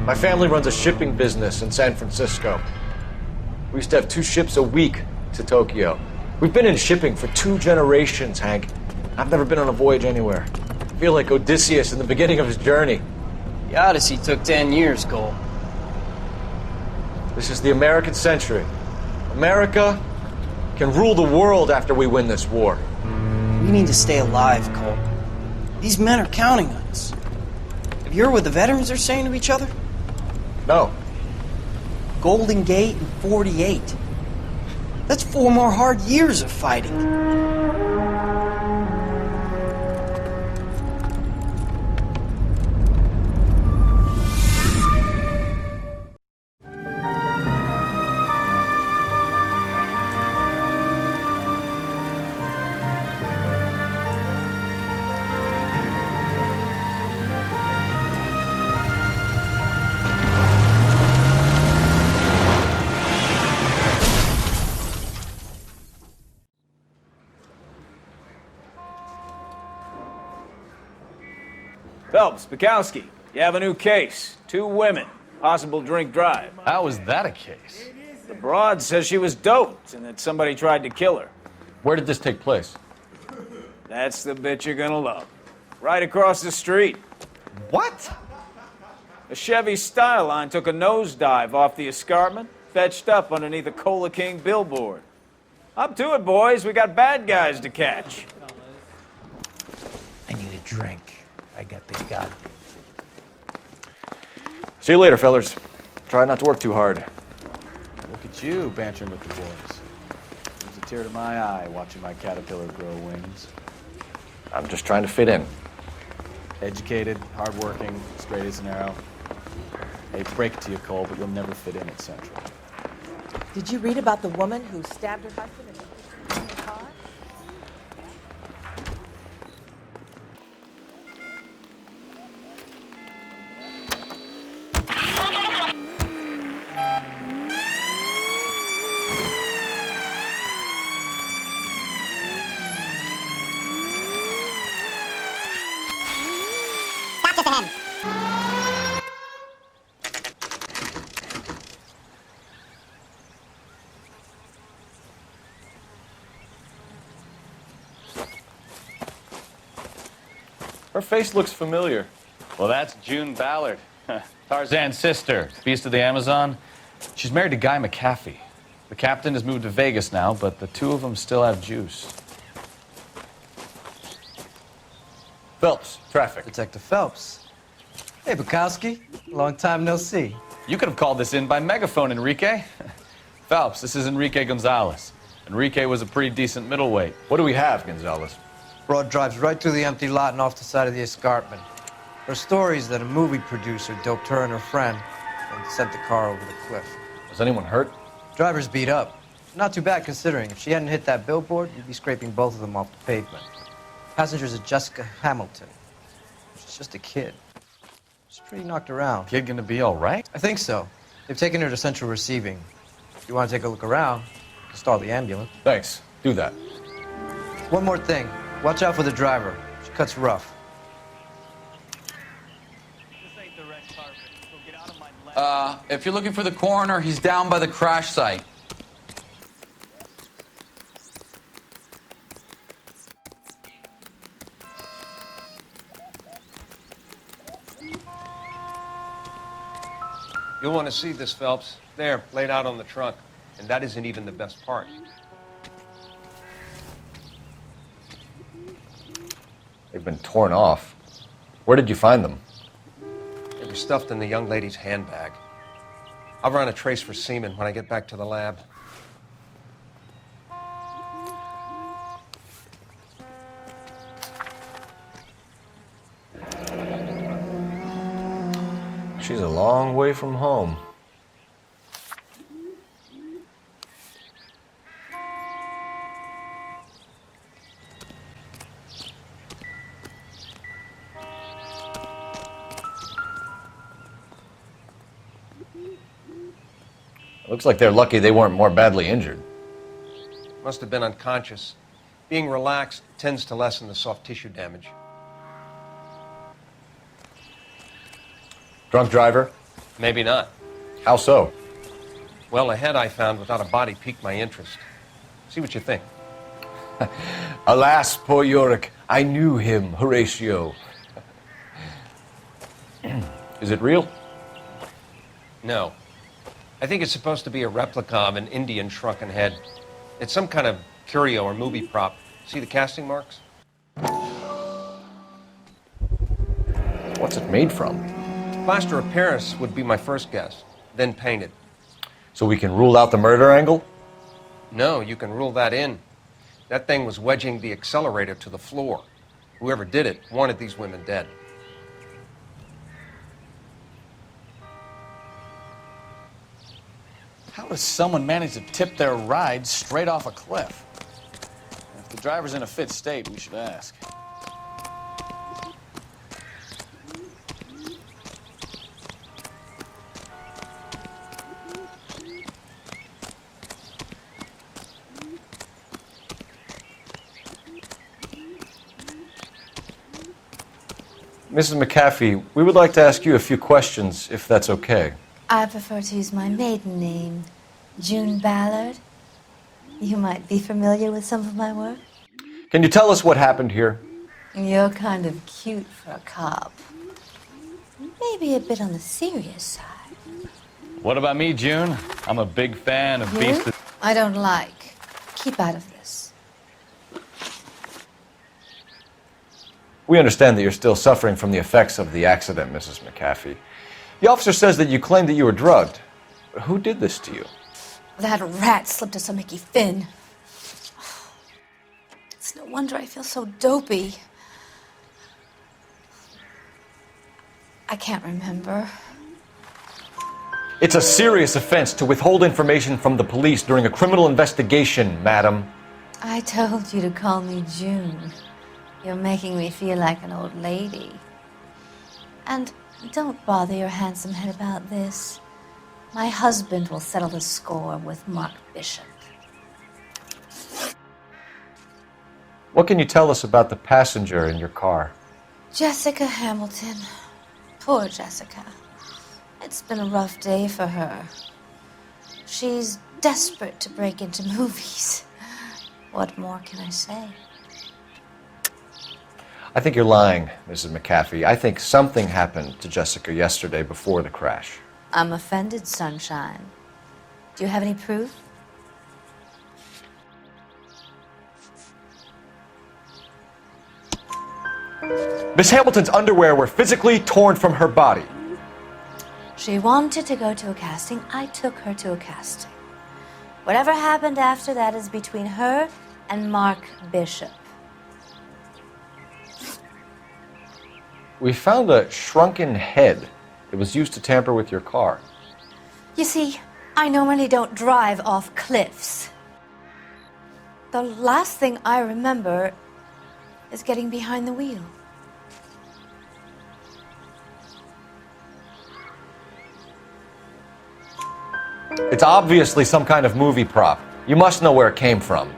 My family runs a shipping business in San Francisco. We used to have 2 ships a week to Tokyo. We've been in shipping for 2 generations, Hank. I've never been on a voyage anywhere. I feel like Odysseus in the beginning of his journey. The Odyssey took 10 years, Cole. This is the American century. America can rule the world after we win this war. We need to stay alive, Cole. These men are counting on us. Have you heard what the veterans are saying to each other? No. Golden Gate and 48. That's 4 more hard years of fighting. Phelps, Bukowski, you have a new case. 2 women, possible drink drive. How is that a case? The broad says she was doped and that somebody tried to kill her. Where did this take place? That's the bit you're gonna love. Right across the street. What? A Chevy Styline took a nosedive off the escarpment, fetched up underneath a Cola King billboard. Up to it, boys. We got bad guys to catch. I need a drink. I got this guy. See you later, fellas. Try not to work too hard. Look at you bantering with the boys. There's a tear to my eye watching my caterpillar grow wings. I'm just trying to fit in. Educated, hardworking, straight as an arrow. I hate to break it to you, Cole, but you'll never fit in at Central. Did you read about the woman who stabbed her husband in the car? Her face looks familiar. Well, that's June Ballard, Tarzan's sister, beast of the Amazon. She's married to Guy McAfee. The captain has moved to Vegas now, but the 2 of them still have juice. Phelps, traffic. Detective Phelps. Hey, Bukowski. Long time no see. You could have called this in by megaphone, Enrique. Phelps, this is Enrique Gonzalez. Enrique was a pretty decent middleweight. What do we have, Gonzalez? Broad drives right through the empty lot and off the side of the escarpment. Her story is that a movie producer doped her and her friend and sent the car over the cliff. Was anyone hurt? Driver's beat up. Not too bad considering. If she hadn't hit that billboard, you'd be scraping both of them off the pavement. Passenger's a Jessica Hamilton. She's just a kid. She's pretty knocked around. Kid gonna be all right? I think so. They've taken her to Central Receiving. If you want to take a look around, you can stall the ambulance. Thanks. Do that. One more thing. Watch out for the driver. She cuts rough. If you're looking for the coroner, he's down by the crash site. You'll want to see this, Phelps. There, laid out on the trunk. And that isn't even the best part. They've been torn off. Where did you find them? They were stuffed in the young lady's handbag. I'll run a trace for semen when I get back to the lab. She's a long way from home. Looks like they're lucky they weren't more badly injured. Must have been unconscious. Being relaxed tends to lessen the soft tissue damage. Drunk driver? Maybe not. How so? Well, a head I found without a body piqued my interest. See what you think. Alas, poor Yorick, I knew him, Horatio. Is it real? No. I think it's supposed to be a replica of an Indian shrunken head. It's some kind of curio or movie prop. See the casting marks? What's it made from? Plaster of Paris would be my first guess, then painted. So we can rule out the murder angle? No, you can rule that in. That thing was wedging the accelerator to the floor. Whoever did it wanted these women dead. How does someone manage to tip their ride straight off a cliff? If the driver's in a fit state, we should ask. Mrs. McAfee, we would like to ask you a few questions, if that's okay. I prefer to use my maiden name, June Ballard. You might be familiar with some of my work. Can you tell us what happened here? You're kind of cute for a cop. Maybe a bit on the serious side. What about me, June? I'm a big fan of You? Beast of... I don't like. Keep out of this. We understand that you're still suffering from the effects of the accident, Mrs. McAfee. The officer says that you claimed that you were drugged. Who did this to you? That rat slipped us a Mickey Finn. It's no wonder I feel so dopey. I can't remember. It's a serious offense to withhold information from the police during a criminal investigation, madam. I told you to call me June. You're making me feel like an old lady. And don't bother your handsome head about this. My husband will settle the score with Mark Bishop. What can you tell us about the passenger in your car? Jessica Hamilton. Poor Jessica. It's been a rough day for her. She's desperate to break into movies. What more can I say? I think you're lying, Mrs. McAfee. I think something happened to Jessica yesterday before the crash. I'm offended, Sunshine. Do you have any proof? Miss Hamilton's underwear were physically torn from her body. She wanted to go to a casting. I took her to a casting. Whatever happened after that is between her and Mark Bishop. We found a shrunken head that was used to tamper with your car. You see, I normally don't drive off cliffs. The last thing I remember is getting behind the wheel. It's obviously some kind of movie prop. You must know where it came from.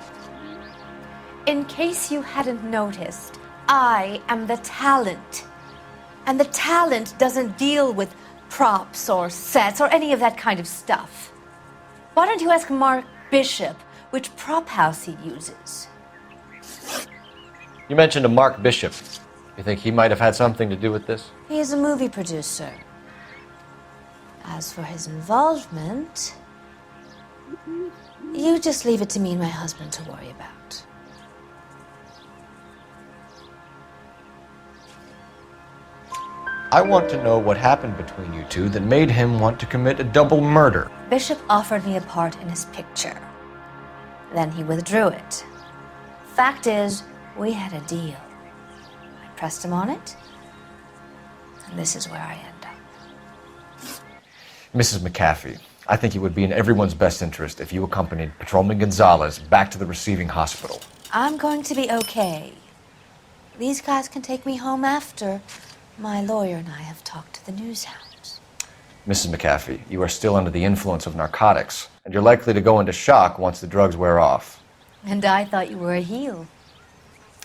In case you hadn't noticed, I am the talent. And the talent doesn't deal with props or sets or any of that kind of stuff. Why don't you ask Mark Bishop which prop house he uses? You mentioned a Mark Bishop. You think he might have had something to do with this? He is a movie producer. As for his involvement, you just leave it to me and my husband to worry about. I want to know what happened between you two that made him want to commit a double murder. Bishop offered me a part in his picture. Then he withdrew it. Fact is, we had a deal. I pressed him on it, and this is where I end up. Mrs. McAfee, I think it would be in everyone's best interest if you accompanied Patrolman Gonzalez back to the receiving hospital. I'm going to be okay. These guys can take me home after. My lawyer and I have talked to the news hounds. Mrs. McAfee, you are still under the influence of narcotics, and you're likely to go into shock once the drugs wear off. And I thought you were a heel.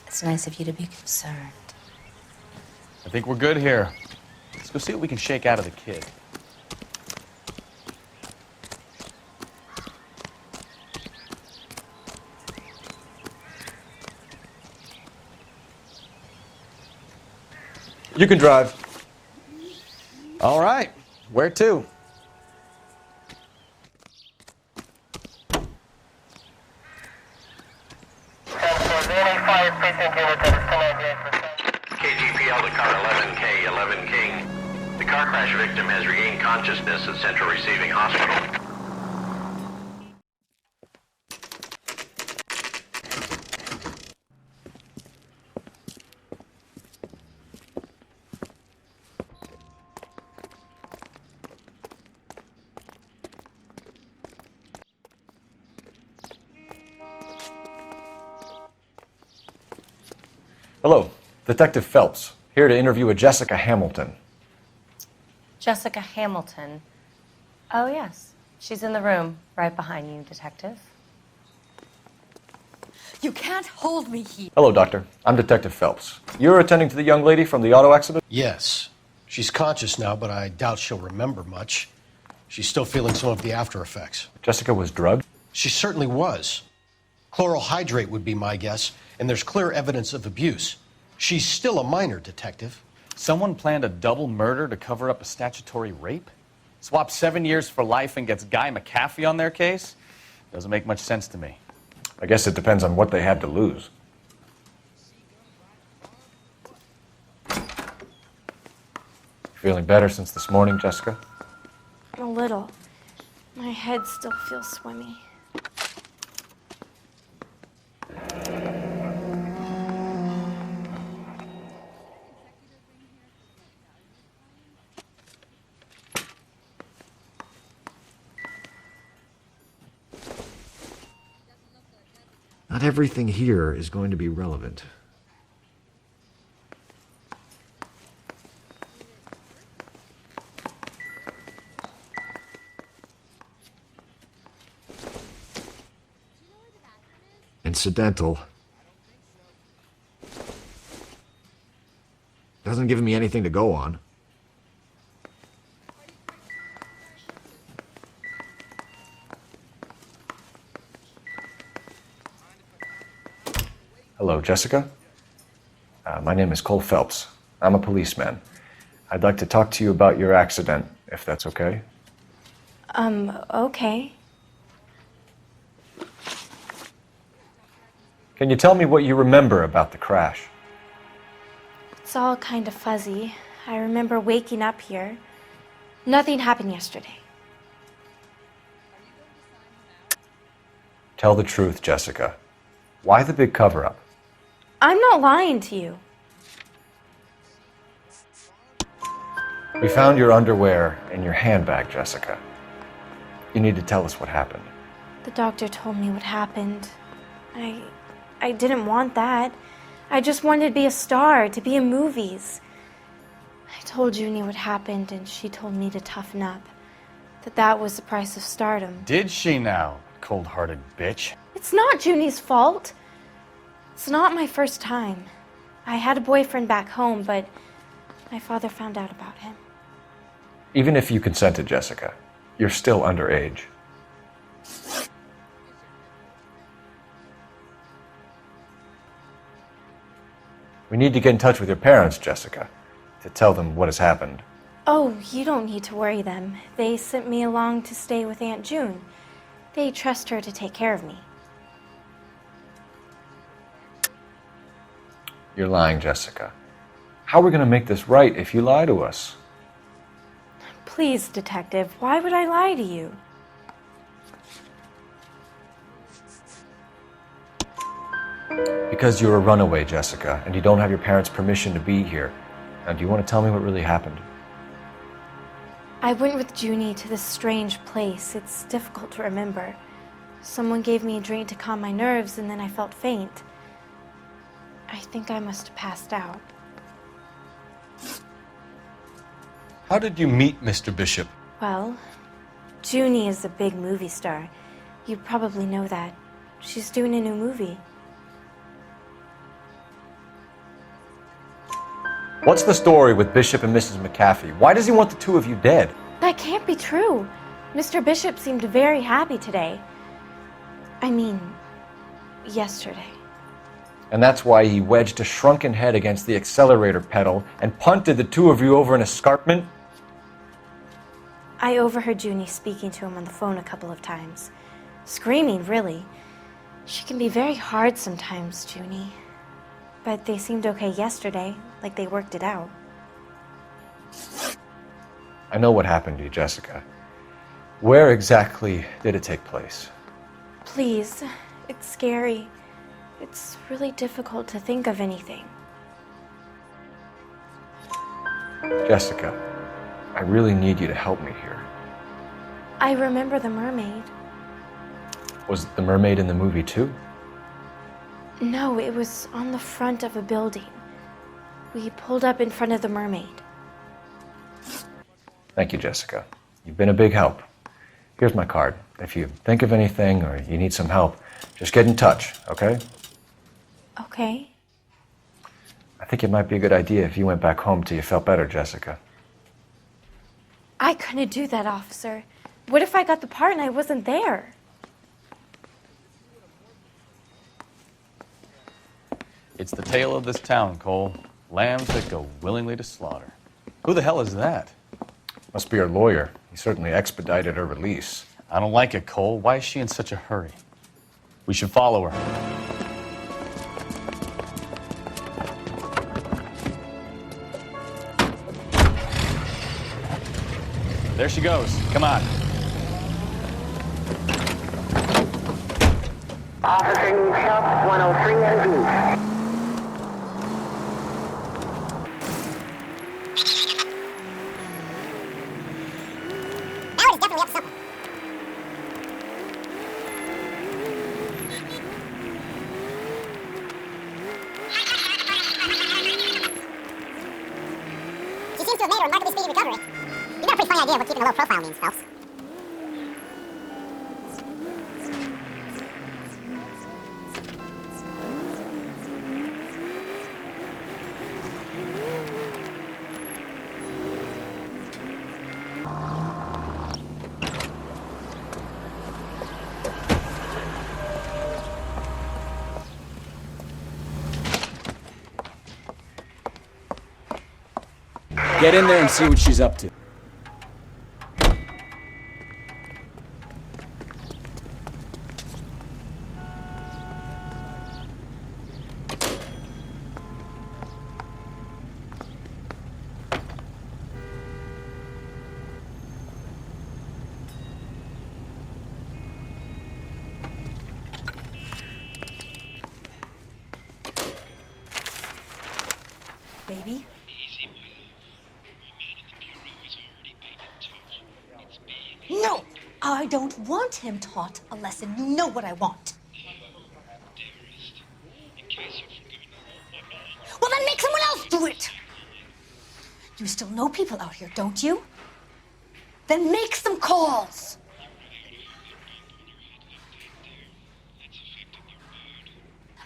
It's nice of you to be concerned. I think we're good here. Let's go see what we can shake out of the kid. You can drive. All right. Where to? KGPL to car 11K, 11 King. The car crash victim has regained consciousness at Central Receiving Hospital. Hello, Detective Phelps, here to interview a Jessica Hamilton. Jessica Hamilton. Oh, yes. She's in the room, right behind you, Detective. You can't hold me here. Hello, Doctor. I'm Detective Phelps. You're attending to the young lady from the auto accident? Yes. She's conscious now, but I doubt she'll remember much. She's still feeling some of the after effects. Jessica was drugged? She certainly was. Chloral hydrate would be my guess, and there's clear evidence of abuse. She's still a minor, Detective. Someone planned a double murder to cover up a statutory rape? Swap 7 years for life and gets Guy McAfee on their case? Doesn't make much sense to me. I guess it depends on what they had to lose. Feeling better since this morning, Jessica? A little. My head still feels swimmy. Not everything here is going to be relevant. Incidental. Doesn't give me anything to go on. Hello, Jessica. My name is Cole Phelps. I'm a policeman. I'd like to talk to you about your accident, if that's okay. Okay. Can you tell me what you remember about the crash? It's all kind of fuzzy. I remember waking up here. Nothing happened yesterday. Tell the truth, Jessica. Why the big cover-up? I'm not lying to you. We found your underwear in your handbag, Jessica. You need to tell us what happened. The doctor told me what happened. I didn't want that. I just wanted to be a star, to be in movies. I told Junie what happened, and she told me to toughen up. That was the price of stardom. Did she now, cold-hearted bitch? It's not Junie's fault. It's not my first time. I had a boyfriend back home, but my father found out about him. Even if you consented, Jessica, you're still underage. We need to get in touch with your parents, Jessica, to tell them what has happened. Oh, you don't need to worry them. They sent me along to stay with Aunt June. They trust her to take care of me. You're lying, Jessica. How are we going to make this right if you lie to us? Please, Detective, why would I lie to you? Because you're a runaway, Jessica, and you don't have your parents' permission to be here. Now, do you want to tell me what really happened? I went with Junie to this strange place. It's difficult to remember. Someone gave me a drink to calm my nerves, and then I felt faint. I think I must have passed out. How did you meet Mr. Bishop? Well, Junie is a big movie star. You probably know that. She's doing a new movie. What's the story with Bishop and Mrs. McAfee? Why does he want the two of you dead? That can't be true. Mr. Bishop seemed very happy today. I mean, yesterday. And that's why he wedged a shrunken head against the accelerator pedal and punted the two of you over an escarpment? I overheard Junie speaking to him on the phone a couple of times. Screaming, really. She can be very hard sometimes, Junie. But they seemed okay yesterday, like they worked it out. I know what happened to you, Jessica. Where exactly did it take place? Please, it's scary. It's really difficult to think of anything. Jessica, I really need you to help me here. I remember the mermaid. Was the mermaid in the movie too? No, it was on the front of a building. We pulled up in front of the mermaid. Thank you, Jessica. You've been a big help. Here's my card. If you think of anything or you need some help, just get in touch, okay? Okay. I think it might be a good idea if you went back home till you felt better, Jessica. I couldn't do that, officer. What if I got the part and I wasn't there? It's the tale of this town, Cole. Lambs that go willingly to slaughter. Who the hell is that? Must be her lawyer. He certainly expedited her release. I don't like it, Cole. Why is she in such a hurry? We should follow her. There she goes. Come on. Officer needs help, 103 NV. Get in there and see what she's up to. Baby? No! I don't want him taught a lesson. You know what I want. Well, then make someone else do it! You still know people out here, don't you? Then make some calls!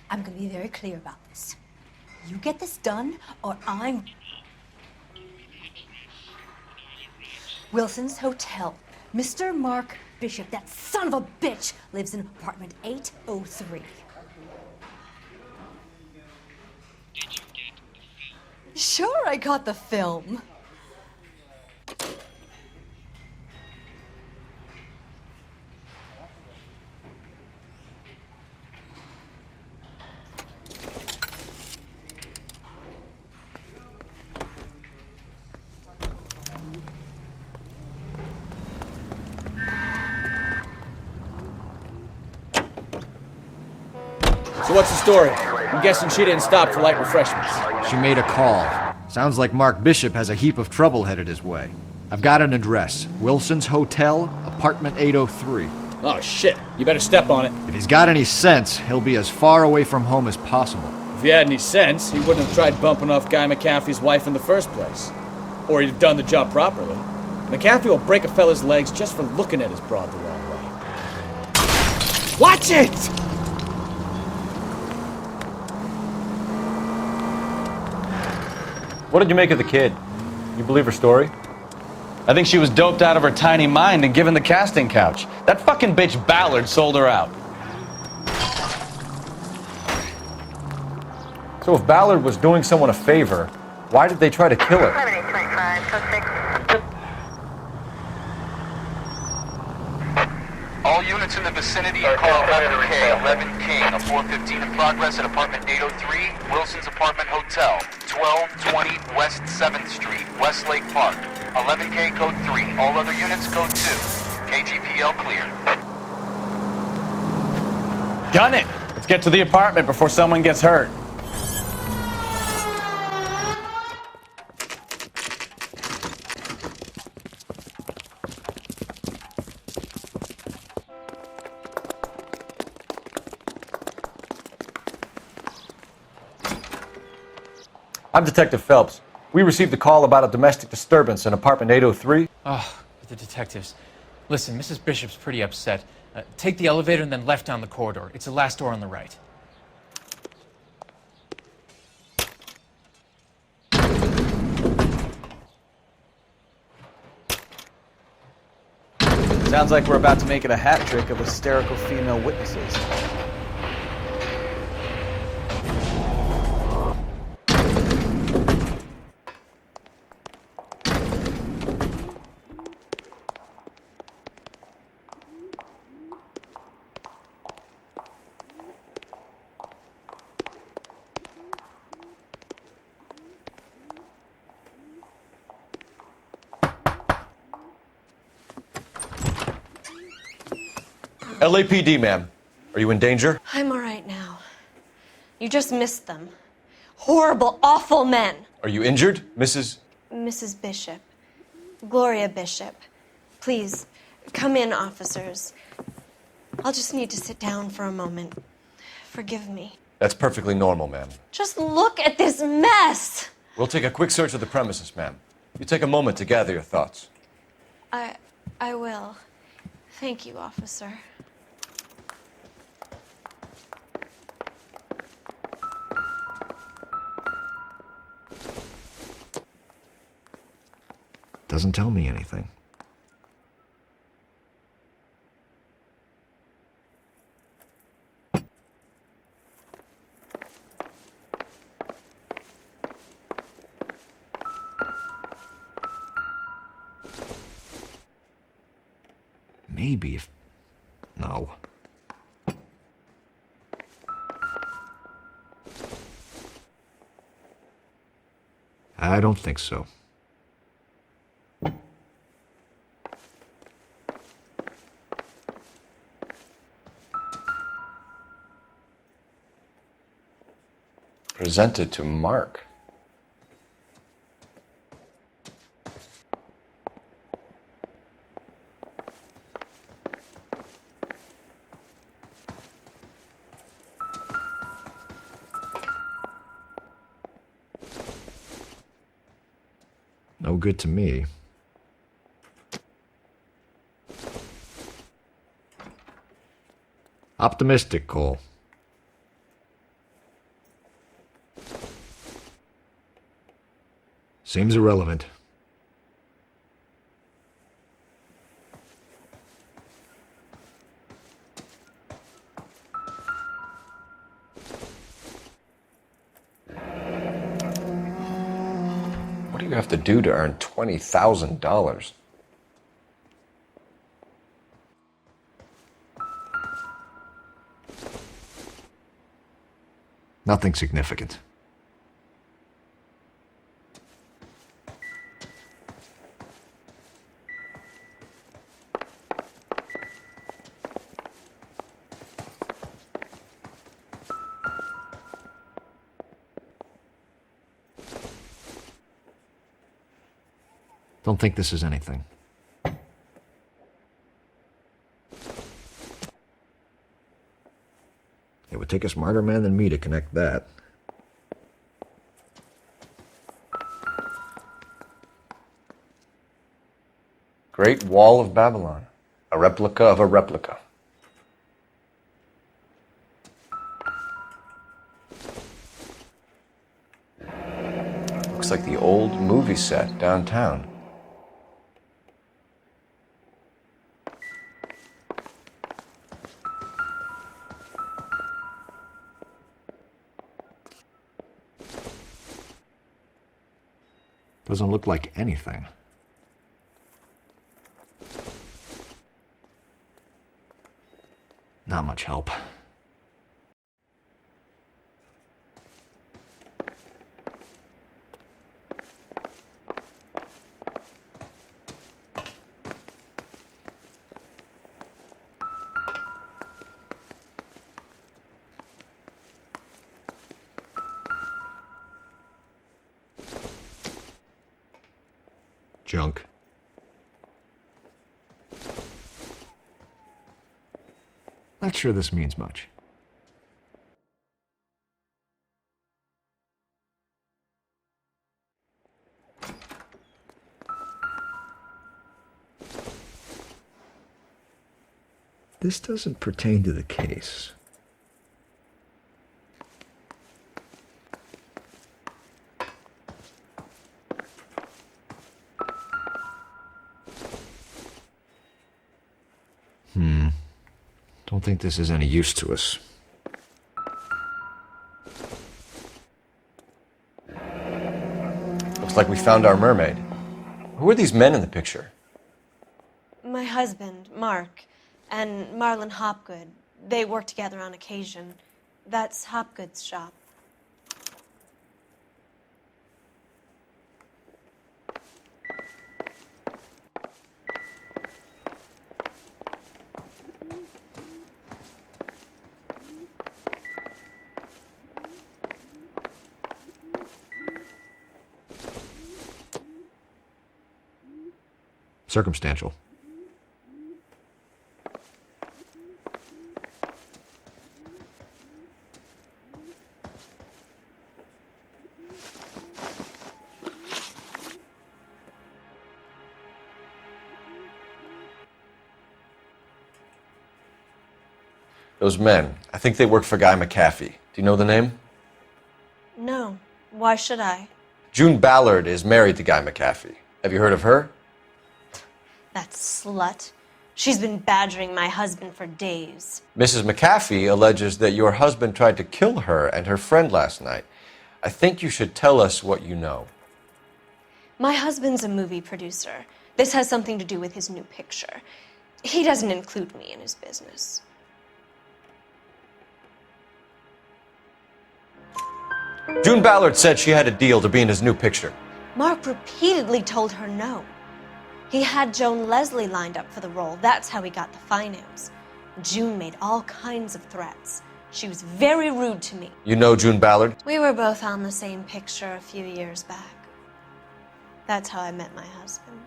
I'm gonna be very clear about this. You get this done, or I'm... Wilson's Hotel. Mr. Mark Bishop, that son of a bitch, lives in apartment 803. Sure, I got the film. So what's the story? I'm guessing she didn't stop for light refreshments. She made a call. Sounds like Mark Bishop has a heap of trouble headed his way. I've got an address. Wilson's Hotel, apartment 803. Oh, shit. You better step on it. If he's got any sense, he'll be as far away from home as possible. If he had any sense, he wouldn't have tried bumping off Guy McAfee's wife in the first place. Or he'd have done the job properly. McAfee will break a fella's legs just for looking at his broad the wrong way. Watch it! What did you make of the kid? You believe her story? I think she was doped out of her tiny mind and given the casting couch. That fucking bitch Ballard sold her out. So if Ballard was doing someone a favor, why did they try to kill her? 7825, code 6. All units in the vicinity call 11K, 11 King, a 415 in progress at apartment 803, Wilson's Apartment Hotel, 1220 West 7th Street, Westlake Park. 11K code 3, all other units code 2. KGPL clear. Gun it! Let's get to the apartment before someone gets hurt. I'm Detective Phelps. We received a call about a domestic disturbance in apartment 803. Oh, the detectives. Listen, Mrs. Bishop's pretty upset. Take the elevator and then left down the corridor. It's the last door on the right. Sounds like we're about to make it a hat trick of hysterical female witnesses. LAPD, ma'am. Are you in danger? I'm all right now. You just missed them. Horrible, awful men. Are you injured, Mrs.? Mrs. Bishop. Gloria Bishop. Please, come in, officers. I'll just need to sit down for a moment. Forgive me. That's perfectly normal, ma'am. Just look at this mess! We'll take a quick search of the premises, ma'am. You take a moment to gather your thoughts. I will. Thank you, officer. Doesn't tell me anything. Maybe if... No. I don't think so. Presented to Mark. No good to me. Optimistic, Cole. Seems irrelevant. What do you have to do to earn $20,000? Nothing significant. Don't think this is anything. It would take a smarter man than me to connect that. Great Wall of Babylon. A replica of a replica. Looks like the old movie set downtown. Doesn't look like anything. Not much help. Junk. Not sure this means much. This doesn't pertain to the case. Don't think this is any use to us. Looks like we found our mermaid. Who are these men in the picture? My husband, Mark, and Marlon Hopgood. They work together on occasion. That's Hopgood's shop. Circumstantial. Those men, I think they work for Guy McAfee. Do you know the name? No. Why should I? June Ballard is married to Guy McAfee. Have you heard of her? That slut. She's been badgering my husband for days. Mrs. McAfee alleges that your husband tried to kill her and her friend last night. I think you should tell us what you know. My husband's a movie producer. This has something to do with his new picture. He doesn't include me in his business. June Ballard said she had a deal to be in his new picture. Mark repeatedly told her no. He had Joan Leslie lined up for the role. That's how he got the finance. June made all kinds of threats. She was very rude to me. You know June Ballard? We were both on the same picture a few years back. That's how I met my husband.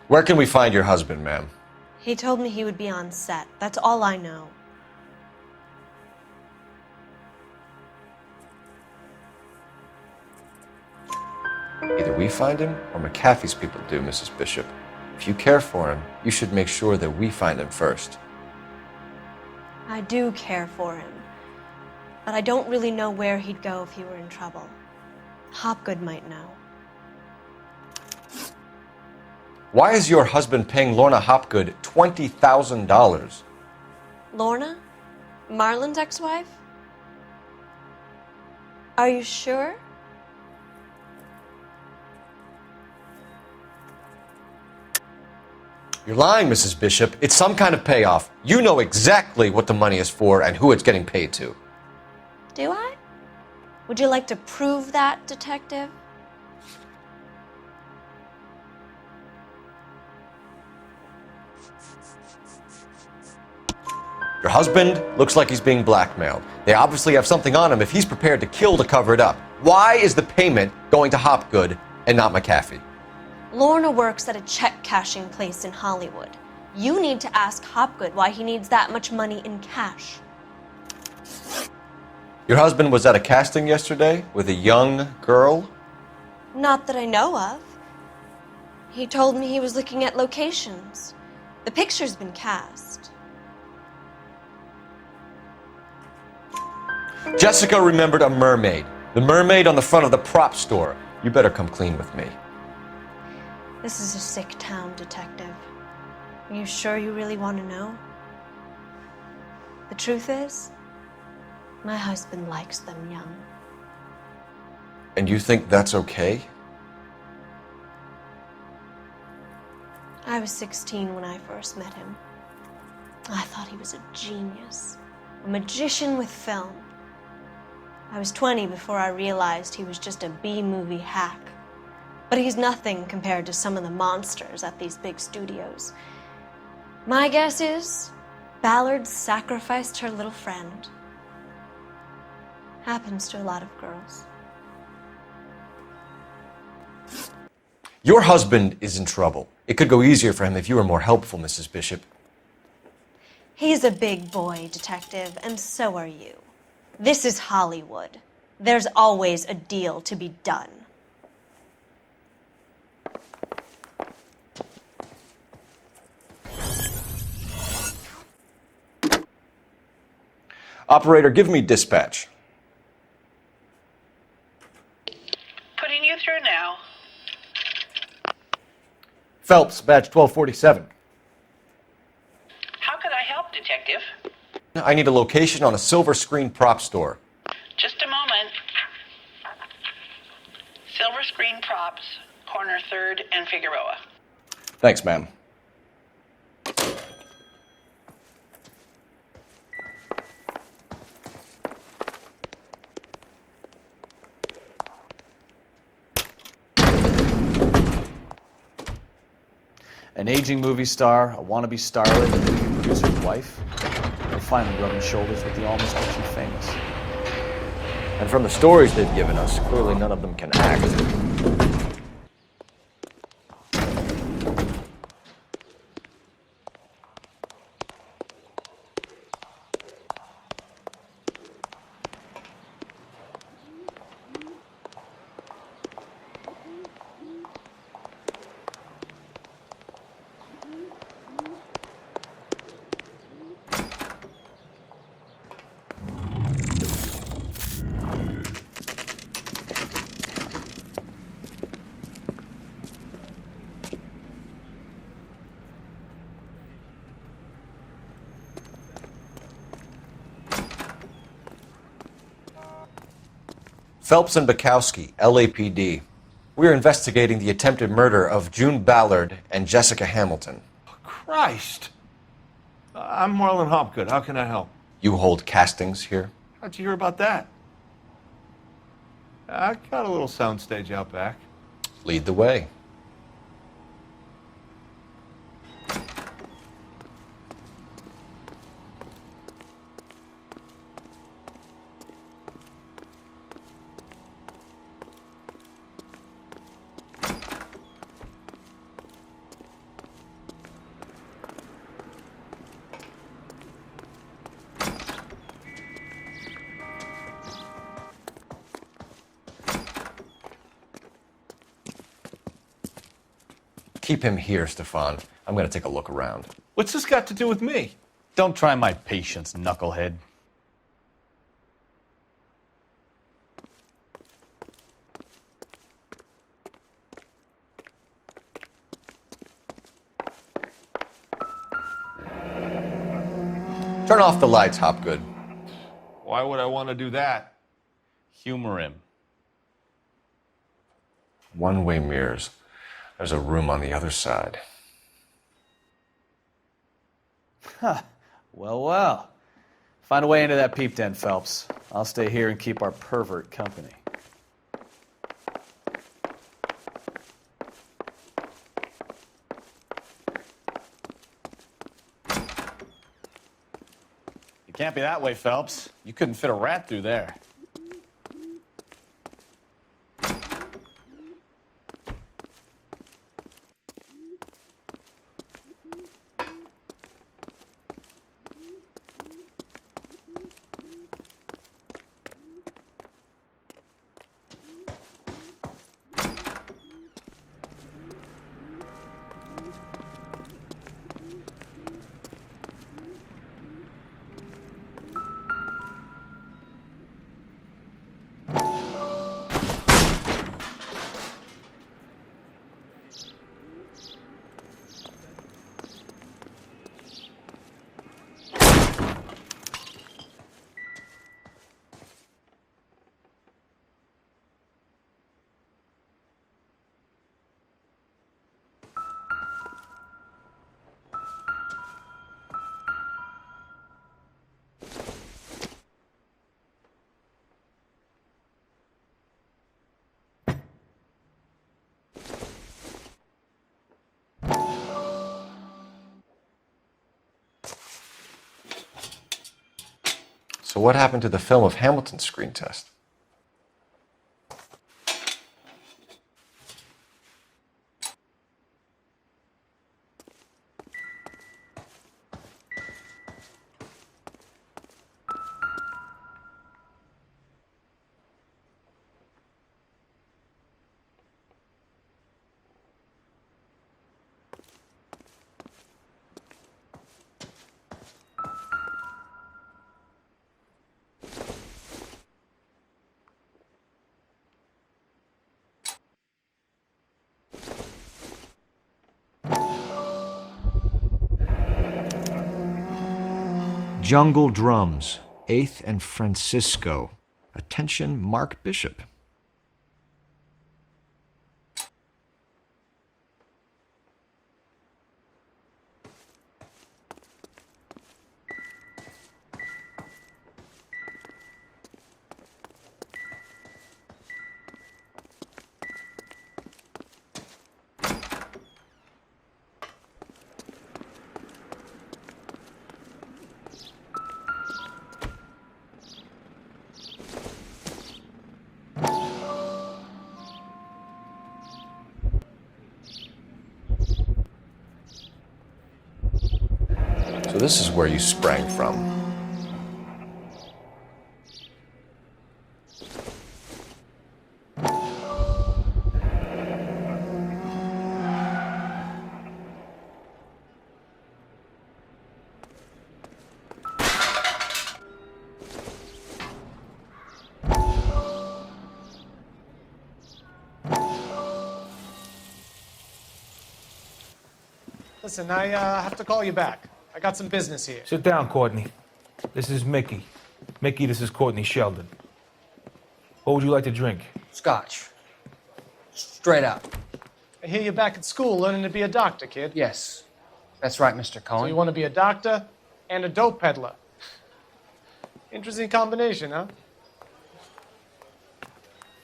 Where can we find your husband, ma'am? He told me he would be on set. That's all I know. Either we find him or McAfee's people do, Mrs. Bishop. If you care for him, you should make sure that we find him first. I do care for him, but I don't really know where he'd go if he were in trouble. Hopgood might know. Why is your husband paying Lorna Hopgood $20,000? Lorna? Marlon's ex-wife? Are you sure? You're lying, Mrs. Bishop. It's some kind of payoff. You know exactly what the money is for and who it's getting paid to. Do I? Would you like to prove that, Detective? Your husband looks like he's being blackmailed. They obviously have something on him if he's prepared to kill to cover it up. Why is the payment going to Hopgood and not McAfee? Lorna works at a check-cashing place in Hollywood. You need to ask Hopgood why he needs that much money in cash. Your husband was at a casting yesterday with a young girl? Not that I know of. He told me he was looking at locations. The picture's been cast. Jessica remembered a mermaid. The mermaid on the front of the prop store. You better come clean with me. This is a sick town, Detective. Are you sure you really want to know? The truth is, my husband likes them young. And you think that's okay? I was 16 when I first met him. I thought he was a genius, a magician with film. I was 20 before I realized he was just a B-movie hack. But he's nothing compared to some of the monsters at these big studios. My guess is Ballard sacrificed her little friend. Happens to a lot of girls. Your husband is in trouble. It could go easier for him if you were more helpful, Mrs. Bishop. He's a big boy, Detective, and so are you. This is Hollywood. There's always a deal to be done. Operator, give me dispatch. Putting you through now. Phelps, badge 1247. How could I help, Detective? I need a location on a silver screen prop store. Just a moment. Silver Screen Props, corner 3rd and Figueroa. Thanks, ma'am. An aging movie star, a wannabe starlet, and a movie producer's wife. They're finally rubbing shoulders with the almost too famous. And from the stories they've given us, clearly none of them can act. Phelps and Bukowski, LAPD. We're investigating the attempted murder of June Ballard and Jessica Hamilton. Christ! I'm Marlon Hopgood. How can I help? You hold castings here? How'd you hear about that? I got a little soundstage out back. Lead the way. Keep him here, Stefan. I'm going to take a look around. What's this got to do with me? Don't try my patience, knucklehead. Turn off the lights, Hopgood. Why would I want to do that? Humor him. One-way mirrors. There's a room on the other side. Huh. Well, well. Find a way into that peep den, Phelps. I'll stay here and keep our pervert company. It can't be that way, Phelps. You couldn't fit a rat through there. So what happened to the film of Hamilton's screen test? Jungle Drums, 8th and Francisco. Attention, Mark Bishop. So this is where you sprang from. Listen, I have to call you back. I got some business here. Sit down, Courtney. This is Mickey. Mickey, this is Courtney Sheldon. What would you like to drink? Scotch. Straight out. I hear you're back at school learning to be a doctor, kid. Yes. That's right, Mr. So Cohen. you want to be a doctor and a dope peddler. Interesting combination, huh?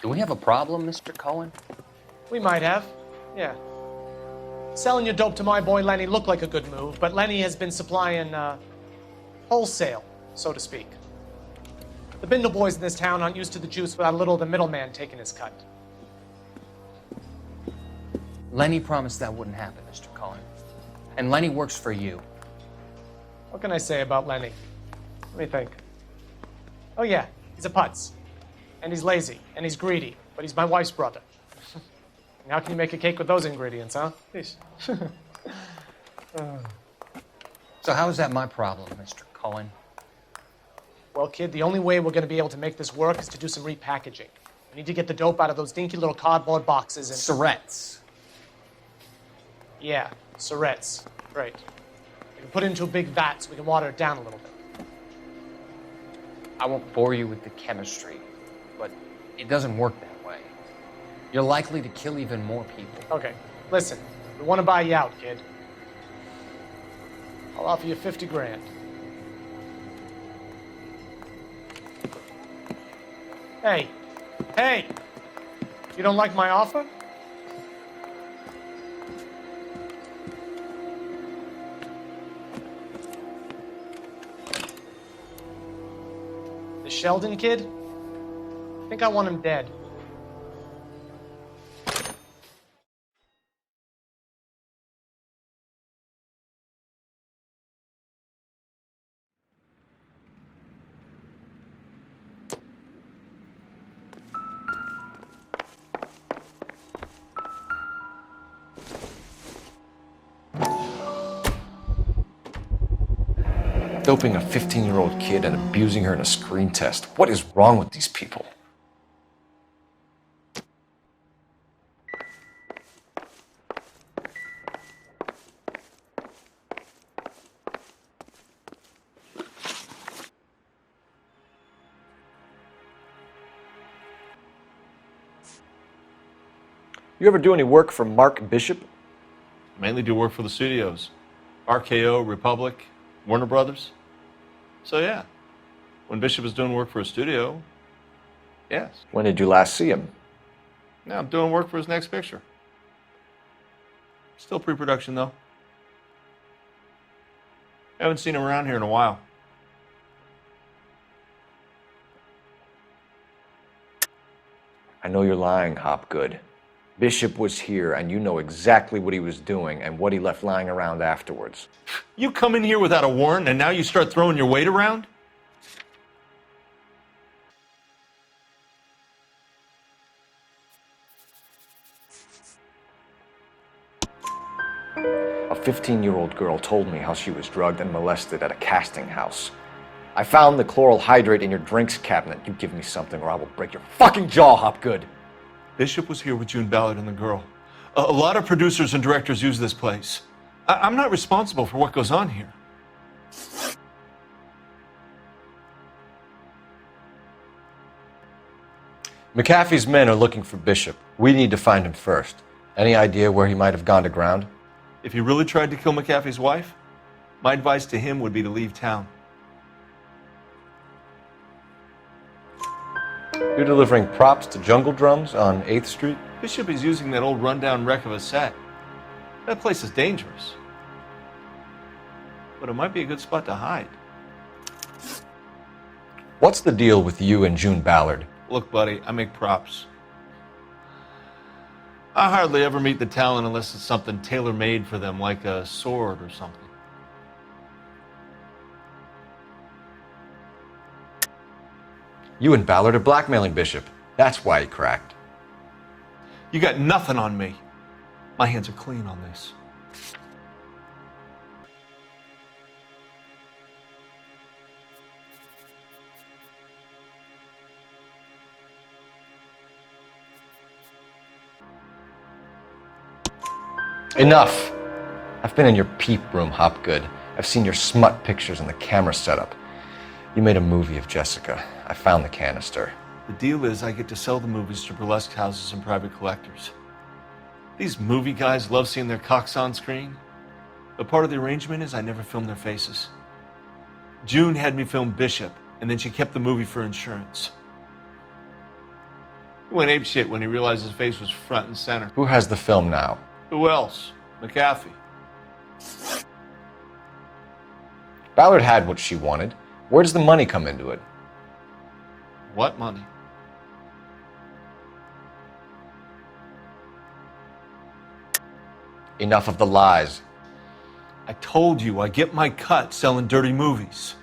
Do we have a problem, Mr. Cohen? We might have, yeah. Selling your dope to my boy Lenny looked like a good move, but Lenny has been supplying, wholesale, so to speak. The Bindle boys in this town aren't used to the juice without a little of the middleman taking his cut. Lenny promised that wouldn't happen, Mr. Cohen. And Lenny works for you. What can I say about Lenny? Let me think. Oh yeah, he's a putz. And he's lazy, and he's greedy, but he's my wife's brother. And how can you make a cake with those ingredients, huh? Please. So how is that my problem, Mr. Cohen? Well, kid, the only way we're going to be able to make this work is to do some repackaging. We need to get the dope out of those dinky little cardboard boxes and... Surrettes. Yeah, Surrettes. Right. We can put it into a big vat so we can water it down a little bit. I won't bore you with the chemistry, but it doesn't work that way. You're likely to kill even more people. Okay, listen. We want to buy you out, kid. I'll offer you 50 grand. Hey. Hey! You don't like my offer? The Sheldon kid? I think I want him dead. Doping a 15-year-old kid and abusing her in a screen test. What is wrong with these people? You ever do any work for Mark Bishop? Mainly do work for the studios. RKO, Republic, Warner Brothers. So yeah, when Bishop is doing work for a studio, yes. When did you last see him? Now I'm doing work for his next picture. Still pre-production though. Haven't seen him around here in a while. I know you're lying, Hopgood. Bishop was here, and you know exactly what he was doing and what he left lying around afterwards. You come in here without a warrant, and now you start throwing your weight around? A 15-year-old girl told me how she was drugged and molested at a casting house. I found the chloral hydrate in your drinks cabinet. You give me something or I will break your fucking jaw, Hopgood. Bishop was here with June Ballard and the girl. A lot of producers and directors use this place. I'm not responsible for what goes on here. McAfee's men are looking for Bishop. We need to find him first. Any idea where he might have gone to ground? If he really tried to kill McAfee's wife, my advice to him would be to leave town. You're delivering props to Jungle Drums on 8th Street? Bishop is using that old rundown wreck of a set. That place is dangerous. But it might be a good spot to hide. What's the deal with you and June Ballard? Look, buddy, I make props. I hardly ever meet the talent unless it's something tailor-made for them, like a sword or something. You and Ballard are blackmailing Bishop. That's why he cracked. You got nothing on me. My hands are clean on this. Enough! I've been in your peep room, Hopgood. I've seen your smut pictures and the camera setup. You made a movie of Jessica. I found the canister. The deal is I get to sell the movies to burlesque houses and private collectors. These movie guys love seeing their cocks on screen. But part of the arrangement is I never film their faces. June had me film Bishop, and then she kept the movie for insurance. He went apeshit when he realized his face was front and center. Who has the film now? Who else? McAfee. Ballard had what she wanted. Where does the money come into it? What money? Enough of the lies. I told you I get my cut selling dirty movies.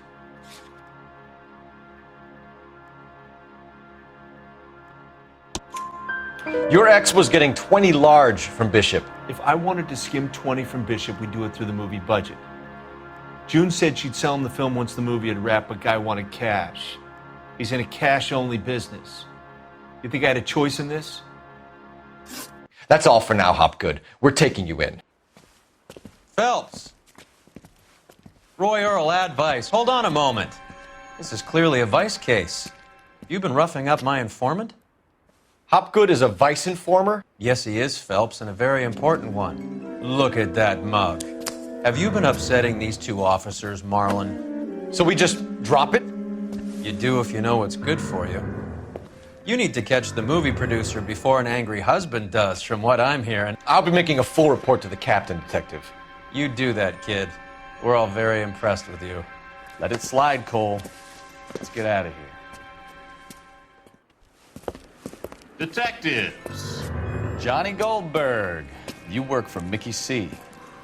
Your ex was getting 20 large from Bishop. If I wanted to skim 20 from Bishop, we'd do it through the movie budget. June said she'd sell him the film once the movie had wrapped, but Guy wanted cash. He's in a cash-only business. You think I had a choice in this? That's all for now, Hopgood. We're taking you in. Phelps! Roy Earl, advice. Hold on a moment. This is clearly a vice case. You've been roughing up my informant? Hopgood is a vice informer? Yes, he is, Phelps, and a very important one. Look at that mug. Have you been upsetting these two officers, Marlin? So we just drop it? You do if you know what's good for you. You need to catch the movie producer before an angry husband does, from what I'm hearing. I'll be making a full report to the captain, Detective. You do that, kid. We're all very impressed with you. Let it slide, Cole. Let's get out of here. Detectives. Johnny Goldberg. You work for Mickey C.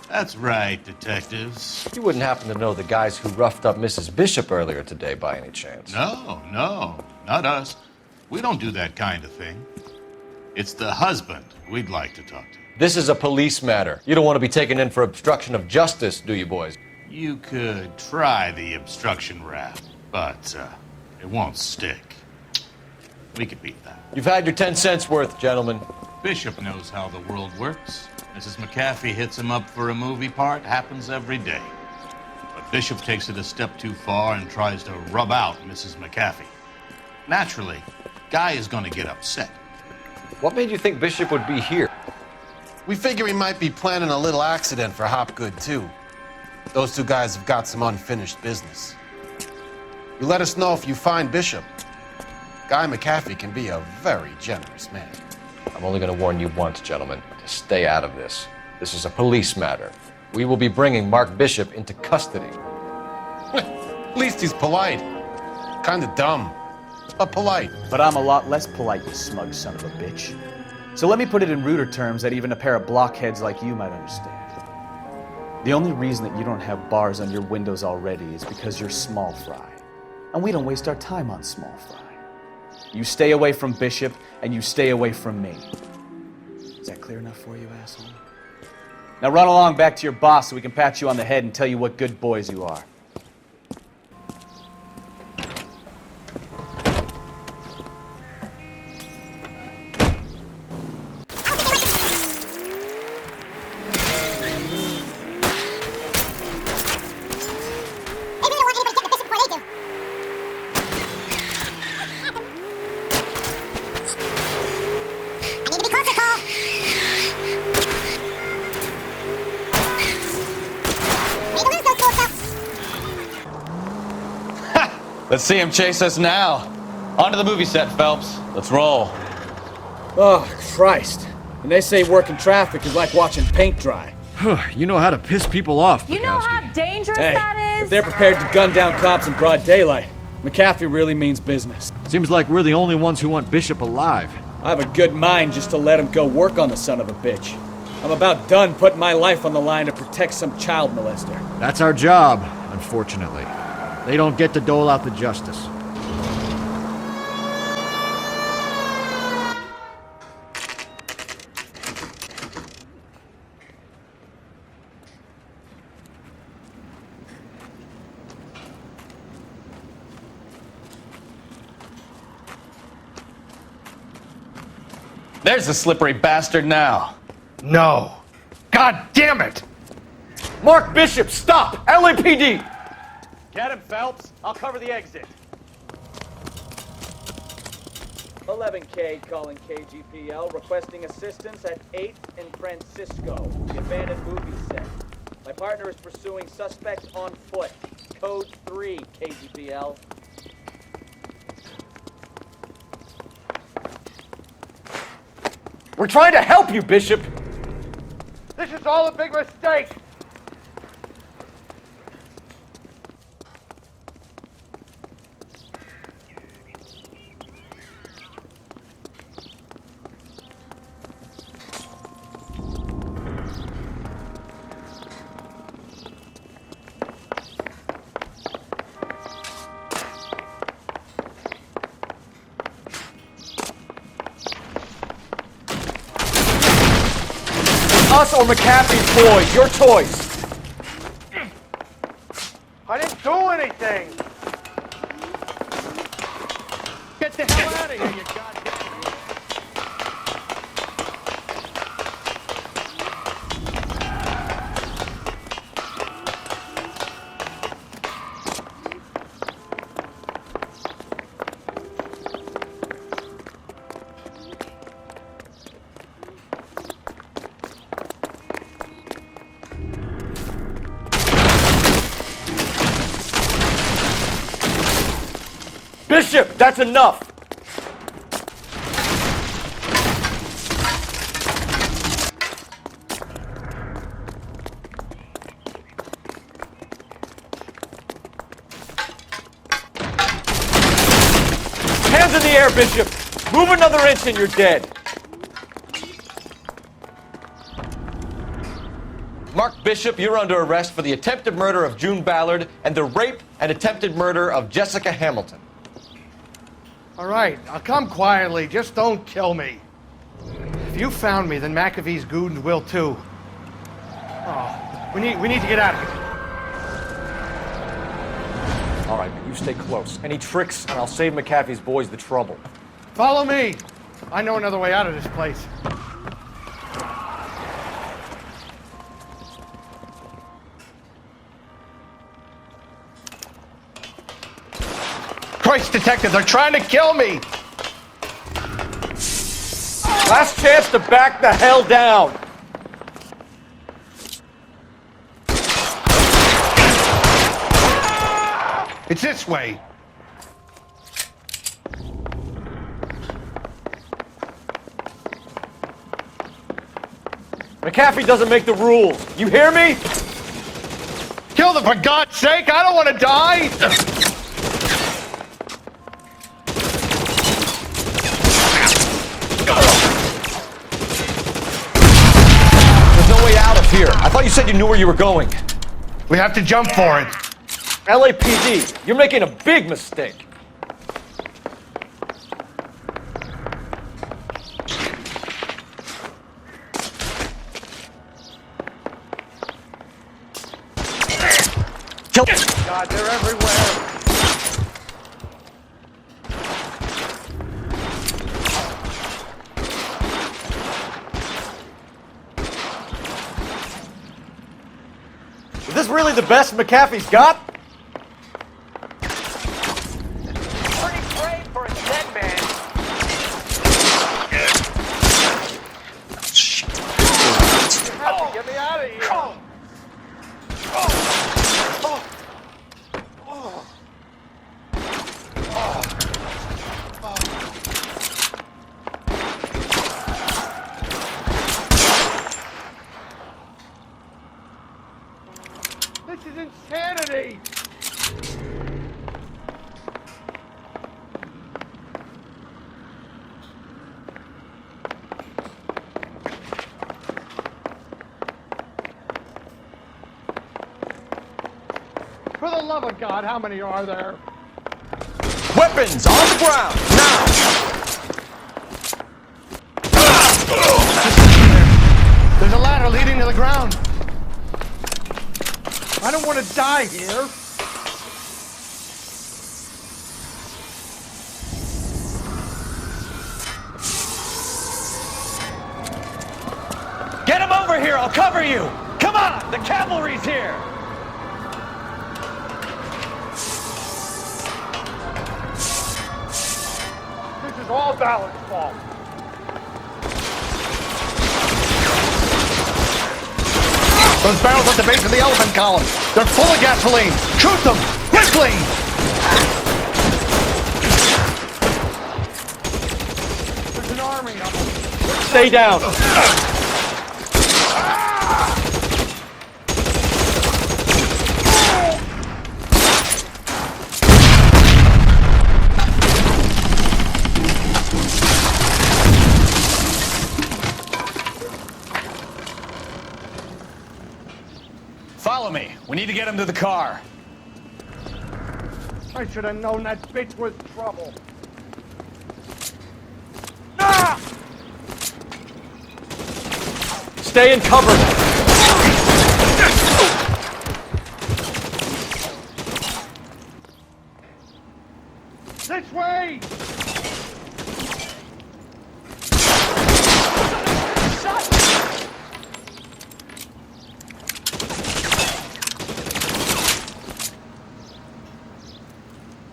That's right, detectives. You wouldn't happen to know the guys who roughed up Mrs. Bishop earlier today by any chance? No, not us. We don't do that kind of thing. It's the husband we'd like to talk to. This is a police matter. You don't want to be taken in for obstruction of justice, do you, boys? You could try the obstruction rap, but it won't stick. We could beat that. You've had your 10 cents worth, gentlemen. Bishop knows how the world works. Mrs. McAfee hits him up for a movie part. Happens every day. But Bishop takes it a step too far and tries to rub out Mrs. McAfee. Naturally, Guy is going to get upset. What made you think Bishop would be here? We figure he might be planning a little accident for Hopgood, too. Those two guys have got some unfinished business. You let us know if you find Bishop. Guy McAfee can be a very generous man. I'm only going to warn you once, gentlemen, to stay out of this. This is a police matter. We will be bringing Mark Bishop into custody. At least he's polite. Kind of dumb. but polite. But I'm a lot less polite, you smug son of a bitch. So let me put it in ruder terms that even a pair of blockheads like you might understand. The only reason that you don't have bars on your windows already is because you're small fry. And we don't waste our time on small fry. You stay away from Bishop, and you stay away from me. Is that clear enough for you, asshole? Now run along back to your boss so we can pat you on the head and tell you what good boys you are. Let's see him chase us now. On to the movie set, Phelps. Let's roll. Oh, Christ. And they say working traffic is like watching paint dry. You know how to piss people off, You know how dangerous Hey, that if is? they're prepared to gun down cops in broad daylight, McAfee really means business. Seems like we're the only ones who want Bishop alive. I have a good mind just to let him go work on the son of a bitch. I'm about done putting my life on the line to protect some child molester. That's our job, unfortunately. They don't get to dole out the justice. There's the slippery bastard now. No. God damn it! Mark Bishop, stop! LAPD! Get him, Phelps. I'll cover the exit. 11K calling KGPL, requesting assistance at 8th and Francisco, the abandoned movie set. My partner is pursuing suspect on foot. Code 3, KGPL. We're trying to help you, Bishop! This is all a big mistake! Us or McAfee's boys, your choice. I didn't do anything! Get the hell out of here, you goddamn... Bishop, that's enough! Hands in the air, Bishop! Move another inch and you're dead. Mark Bishop, you're under arrest for the attempted murder of June Ballard and the rape and attempted murder of Jessica Hamilton. All right, I'll come quietly. Just don't kill me. If you found me, then McAfee's goons will too. Oh, we need to get out of here. All right, but you stay close. Any tricks, and I'll save McAfee's boys the trouble. Follow me. I know another way out of this place. Christ, detective, they're trying to kill me! Last chance to back the hell down! It's this way. McAfee doesn't make the rules. You hear me? Kill them, for God's sake! I don't want to die! you knew where you were going. We have to jump for it. LAPD, you're making a big mistake. God, they're everywhere. Is this really the best McAfee's got? Pretty brave for a dead man. Get me out of here. This is insanity! For the love of God, how many are there? Weapons on the ground, now! There's a ladder leading to the ground. I don't want to die here. Get him over here, I'll cover you! Come on, the cavalry's here! This is all Ballard's fault. Those barrels at the base of the elephant column. They're full of gasoline. Shoot them! Quickly! There's an army of them. Stay down. Follow me. We need to get him to the car. I should have known that bitch was trouble. Stay in cover. This way!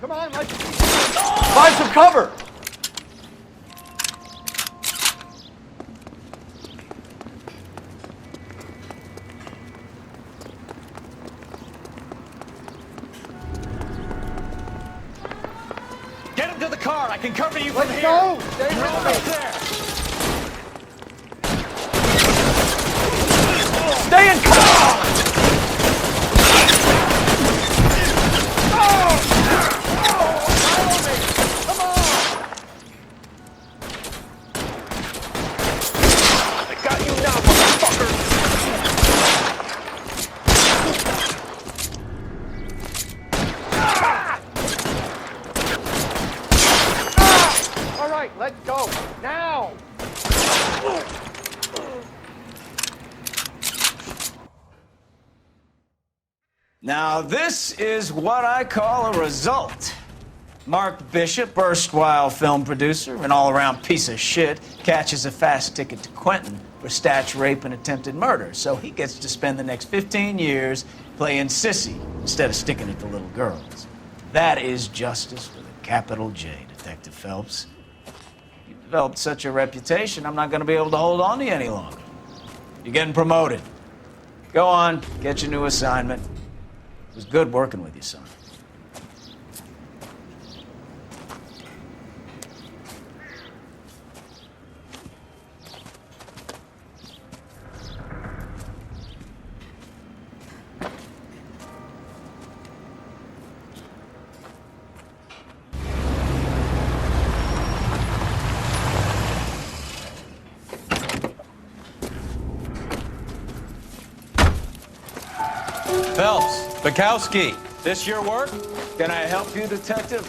Come on, let's Find some cover. Get him to the car. I can cover you from Let's here. go! Stay with Right me! there. Stay in cover. All right, let's go. Now! Now, this is what I call a result. Mark Bishop, erstwhile film producer, an all-around piece of shit, catches a fast ticket to Quentin for statch rape and attempted murder, so he gets to spend the next 15 years playing sissy instead of sticking it to little girls. That is justice with a capital J, Detective Phelps. You've developed such a reputation, I'm not going to be able to hold on to you any longer. You're getting promoted. Go on, get your new assignment. It was good working with you, son. Phelps, Bukowski, this your work? Can I help you, detective?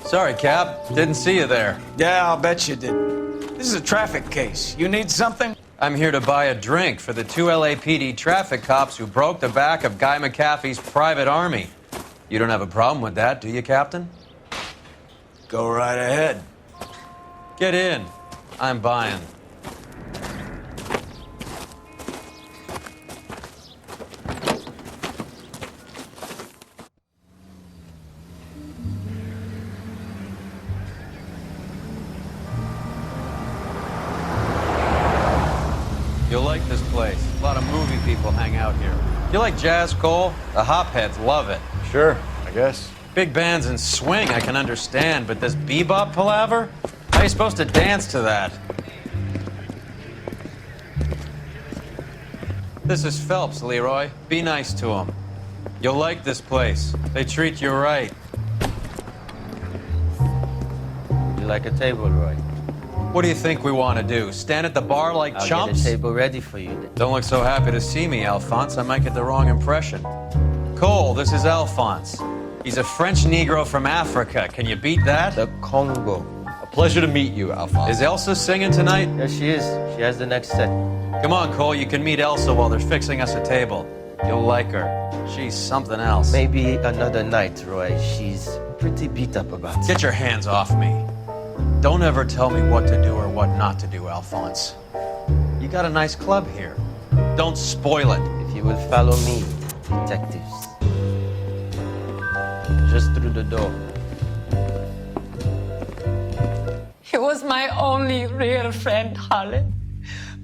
Sorry, Cap. Didn't see you there. Yeah, I'll bet you did. This is a traffic case. You need something? I'm here to buy a drink for the 2 LAPD traffic cops who broke the back of Guy McAfee's private army. You don't have a problem with that, do you, Captain? Go right ahead. Get in. I'm buying. You'll like this place. A lot of movie people hang out here. You like jazz, Cole? The hopheads love it. Sure, I guess. Big bands and swing I can understand, but this bebop palaver? How are you supposed to dance to that? This is Phelps, Leroy. Be nice to him. You'll like this place. They treat you right. You like a table, Roy? What do you think we want to do? Stand at the bar like I'll chumps? get a table ready for you then. Don't look so happy to see me, Alphonse. I might get the wrong impression. Cole, this is Alphonse. He's a French Negro from Africa. Can you beat that? The Congo. A pleasure to meet you, Alphonse. Is Elsa singing tonight? Yes, she is. She has the next set. Come on, Cole. You can meet Elsa while they're fixing us a table. You'll like her. She's something else. Maybe another night, Roy. She's pretty beat up about it. Get your hands off me. Don't ever tell me what to do or what not to do, Alphonse. You got a nice club here. Don't spoil it. If you will follow me, detectives. Just through the door. He was my only real friend, Harlan.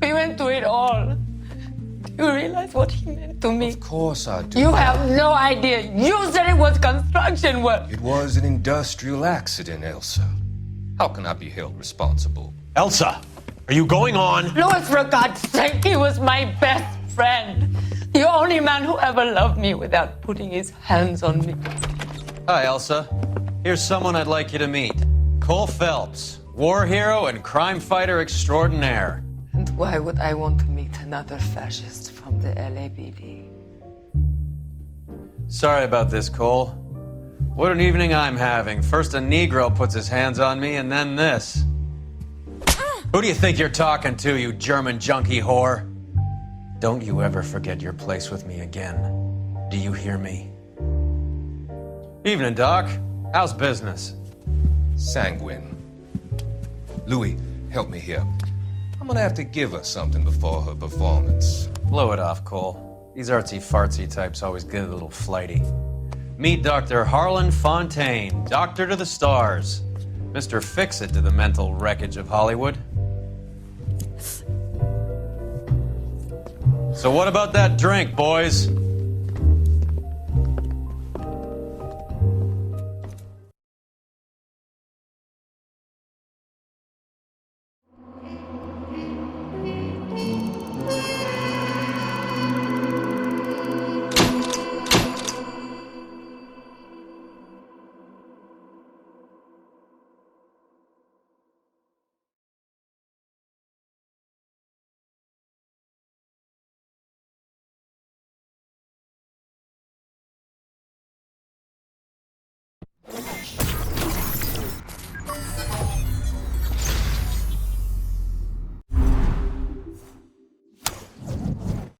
We went through it all. Do you realize what he meant to me? Of course I do. You have no idea. You said it was construction work. It was an industrial accident, Elsa. How can I be held responsible? Elsa, are you going on? Louis, for God's sake, he was my best friend. The only man who ever loved me without putting his hands on me. Hi, Elsa. Here's someone I'd like you to meet. Cole Phelps, war hero and crime fighter extraordinaire. And why would I want to meet another fascist from the LAPD? Sorry about this, Cole. What an evening I'm having. First a Negro puts his hands on me, and then this. Who do you think you're talking to, you German junkie whore? Don't you ever forget your place with me again. Do you hear me? Evening, Doc. How's business? Sanguine. Louis, help me here. I'm gonna have to give her something before her performance. Blow it off, Cole. These artsy-fartsy types always get a little flighty. Meet Dr. Harlan Fontaine, doctor to the stars. Mr. Fix-It to the mental wreckage of Hollywood. So what about that drink, boys?